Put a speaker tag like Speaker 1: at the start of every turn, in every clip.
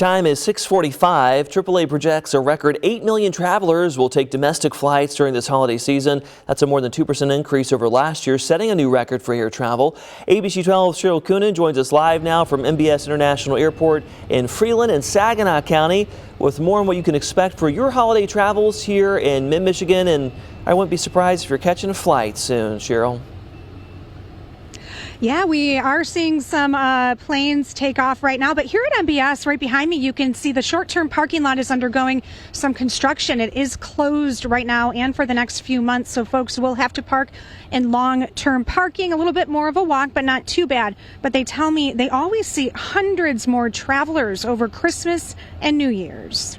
Speaker 1: Time is 6:45. AAA projects a record 8 million travelers will take domestic flights during this holiday season. That's a more than 2% increase over last year, setting a new record for air travel. ABC 12's Cheryl Coonan joins us live now from MBS International Airport in Freeland and Saginaw County with more on what you can expect for your holiday travels here in mid-Michigan. And I wouldn't be surprised if you're catching a flight soon, Cheryl.
Speaker 2: Yeah, we are seeing some planes take off right now, but here at MBS, right behind me, you can see the short-term parking lot is undergoing some construction. It is closed right now and for the next few months, so folks will have to park in long-term parking, a little bit more of a walk, but not too bad. But they tell me they always see hundreds more travelers over Christmas and New Year's.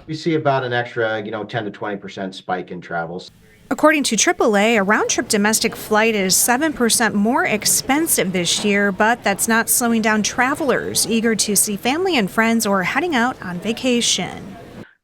Speaker 3: We see about an extra, 10 to 20% spike in travels.
Speaker 2: According to AAA, a round-trip domestic flight is 7% more expensive this year, but that's not slowing down travelers eager to see family and friends or heading out on vacation.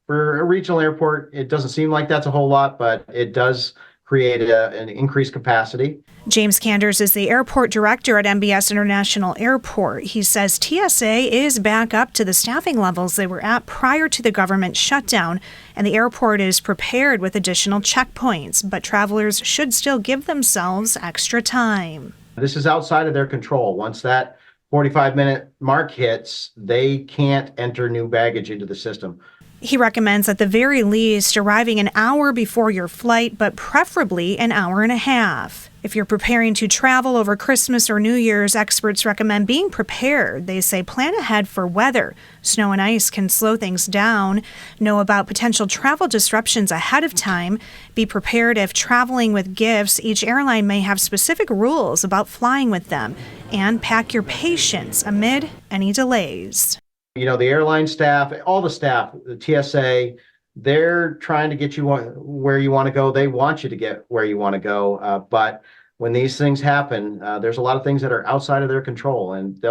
Speaker 3: For a regional airport, it doesn't seem like that's a whole lot, but it does create an increased capacity.
Speaker 2: James Kanders is the airport director at MBS International Airport. He says TSA is back up to the staffing levels they were at prior to the government shutdown, and the airport is prepared with additional checkpoints, but travelers should still give themselves extra time.
Speaker 3: This is outside of their control. Once that 45-minute mark hits, they can't enter new baggage into the system.
Speaker 2: He recommends at the very least arriving an hour before your flight, but preferably an hour and a half. If you're preparing to travel over Christmas or New Year's, experts recommend being prepared. They say plan ahead for weather. Snow and ice can slow things down. Know about potential travel disruptions ahead of time. Be prepared if traveling with gifts. Each airline may have specific rules about flying with them. And pack your patience amid any delays.
Speaker 3: The airline staff, all the staff, the TSA, they're trying to get you where you want to go. They want you to get where you want to go. But when these things happen, there's a lot of things that are outside of their control, and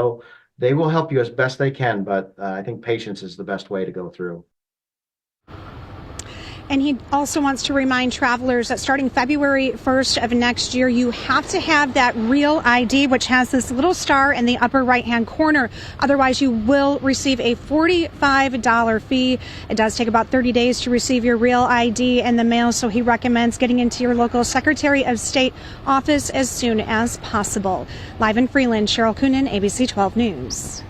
Speaker 3: they will help you as best they can. But I think patience is the best way to go through.
Speaker 2: And he also wants to remind travelers that starting February 1st of next year, you have to have that Real ID, which has this little star in the upper right-hand corner. Otherwise, you will receive a $45 fee. It does take about 30 days to receive your Real ID in the mail, so he recommends getting into your local Secretary of State office as soon as possible. Live in Freeland, Cheryl Coonan, ABC 12 News.